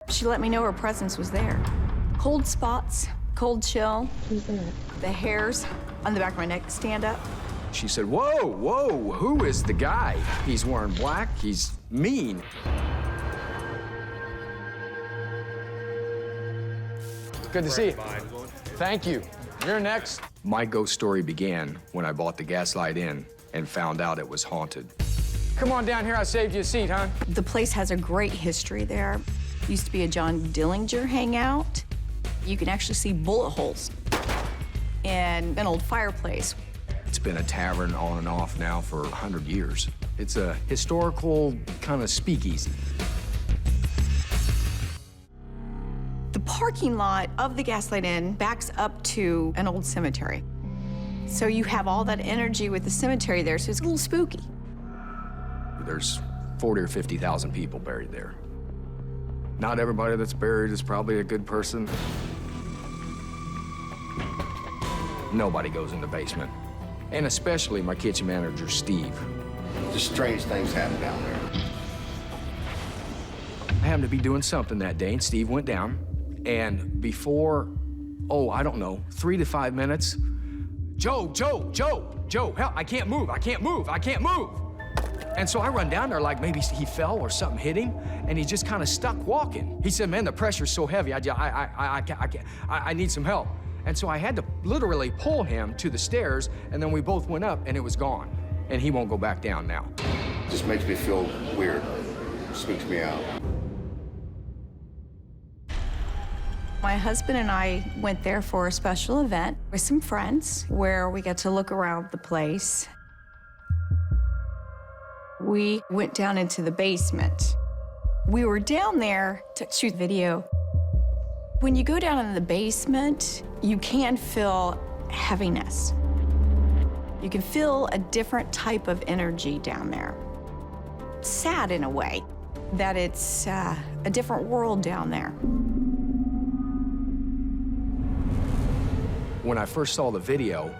She let me know her presence was there. Cold spots, cold chill. Who's that? The hairs on the back of my neck stand up. She said, whoa, whoa, who is the guy? He's wearing black, he's mean. Good to see you. Thank you. You're next. My ghost story began when I bought the Gaslight Inn and found out it was haunted. Come on down here, I saved you a seat, huh? The place has a great history there. Used to be a John Dillinger hangout. You can actually see bullet holes in an old fireplace. It's been a tavern on and off now for 100 years. It's a historical kind of speakeasy. The parking lot of the Gaslight Inn backs up to an old cemetery. So you have all that energy with the cemetery there, so it's a little spooky. There's 40 or 50,000 people buried there. Not everybody that's buried is probably a good person. Nobody goes in the basement. And especially my kitchen manager, Steve. Just strange things happen down there. I happened to be doing something that day, and Steve went down. And before, I don't know, 3 to 5 minutes, Joe, help, I can't move. And so I run down there like maybe he fell or something hit him, and he just kind of stuck walking. He said, man, the pressure's so heavy, I need some help. And so I had to literally pull him to the stairs, and then we both went up, and it was gone. And he won't go back down now. Just makes me feel weird. Spooks me out. My husband and I went there for a special event with some friends where we got to look around the place. We went down into the basement. We were down there to shoot video. When you go down in the basement, you can feel heaviness. You can feel a different type of energy down there. Sad in a way, that it's a different world down there. When I first saw the video,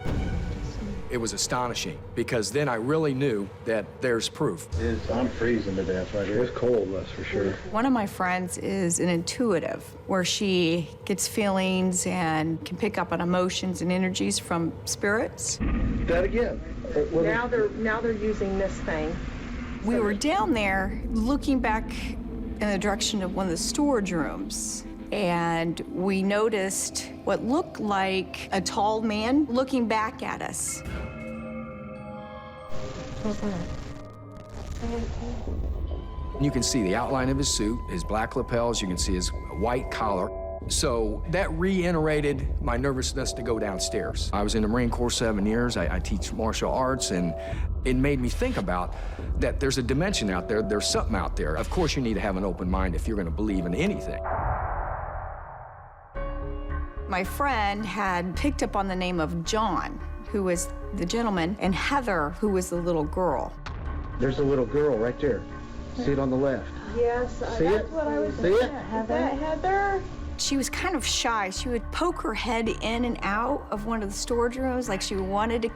it was astonishing, because then I really knew that there's proof. I'm freezing to death right here. It's cold, that's for sure. One of my friends is an intuitive, where she gets feelings and can pick up on emotions and energies from spirits. That again. Now they're using this thing. We were down there looking back in the direction of one of the storage rooms, and we noticed what looked like a tall man looking back at us. You can see the outline of his suit, his black lapels, you can see his white collar. So that reiterated my nervousness to go downstairs. I was in the Marine Corps 7 years. I teach martial arts, and it made me think about that there's a dimension out there, there's something out there. Of course, you need to have an open mind if you're gonna believe in anything. My friend had picked up on the name of John, who was the gentleman, and Heather, who was the little girl. There's a little girl right there. See it on the left. Yes, See that's it? what I was See thinking. it? Is that Heather? She was kind of shy. She would poke her head in and out of one of the storage rooms, like she wanted to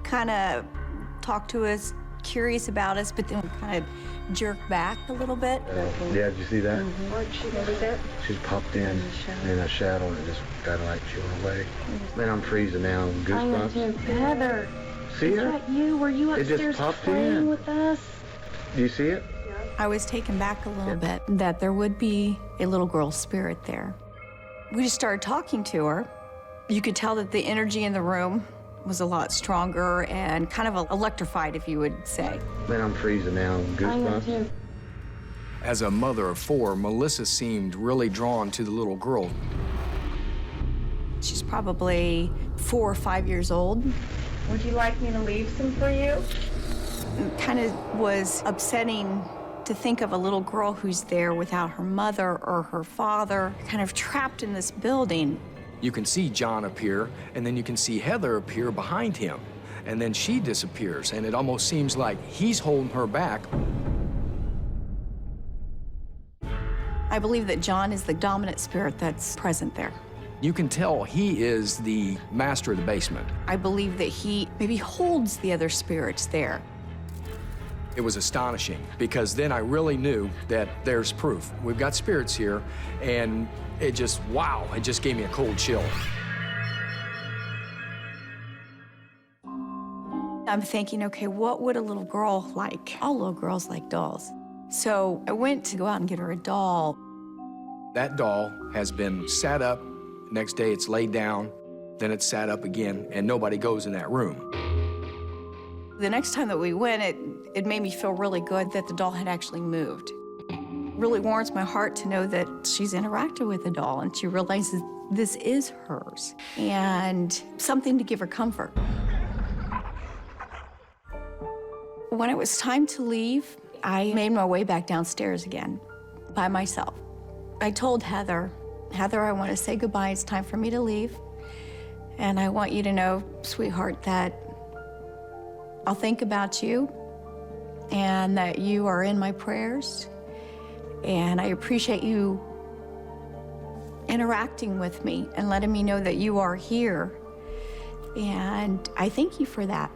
kind of talk to us, curious about us, but then kind of jerk back a little bit. Yeah, did you see that? What she did it? She's popped in a shadow and just got like chilling away. Man, I'm freezing now. Goosebumps. Heather. See Is her? that you? Were you It just upstairs popped playing in. with us? Do you see it? I was taken back a little bit that there would be a little girl spirit there. We just started talking to her. You could tell that the energy in the room was a lot stronger and kind of electrified, if you would say. Man, I'm freezing now. I am Goosebumps. too. As a mother of 4, Melissa seemed really drawn to the little girl. She's probably 4 or 5 years old. Would you like me to leave some for you? It kind of was upsetting to think of a little girl who's there without her mother or her father, kind of trapped in this building. You can see John appear, and then you can see Heather appear behind him. And then she disappears, and it almost seems like he's holding her back. I believe that John is the dominant spirit that's present there. You can tell he is the master of the basement. I believe that he maybe holds the other spirits there. It was astonishing because then I really knew that there's proof. We've got spirits here, and it just, wow, it just gave me a cold chill. I'm thinking, okay, what would a little girl like? All little girls like dolls. So I went to go out and get her a doll. That doll has been sat up. Next day it's laid down, then it's sat up again, and nobody goes in that room. The next time that we went, it made me feel really good that the doll had actually moved. Really warms my heart to know that she's interacted with the doll and she realizes this is hers, and something to give her comfort. When it was time to leave, I made my way back downstairs again by myself. I told Heather, I want to say goodbye. It's time for me to leave. And I want you to know, sweetheart, that I'll think about you and that you are in my prayers. And I appreciate you interacting with me and letting me know that you are here. And I thank you for that.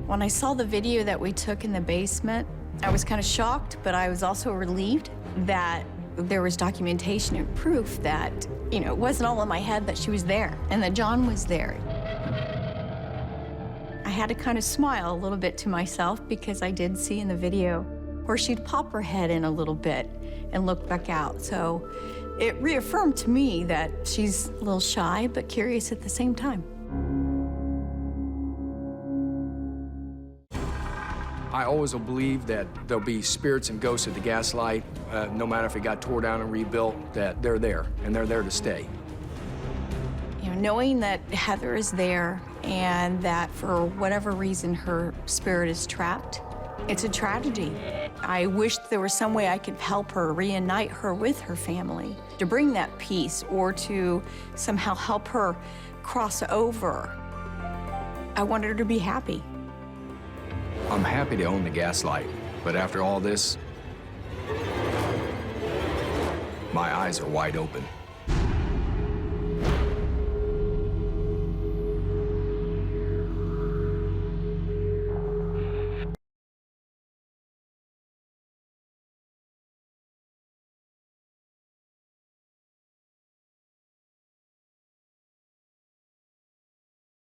When I saw the video that we took in the basement, I was kind of shocked, but I was also relieved that there was documentation and proof that, you know, it wasn't all in my head, that she was there and that John was there. I had to kind of smile a little bit to myself because I did see in the video where she'd pop her head in a little bit and look back out. So it reaffirmed to me that she's a little shy but curious at the same time. I always will believe that there'll be spirits and ghosts at the Gaslight, no matter if it got tore down and rebuilt, that they're there, and they're there to stay. You know, knowing that Heather is there and that for whatever reason her spirit is trapped, it's a tragedy. I wish there was some way I could help her, reunite her with her family, to bring that peace or to somehow help her cross over. I wanted her to be happy. I'm happy to own the Gaslight, but after all this, my eyes are wide open.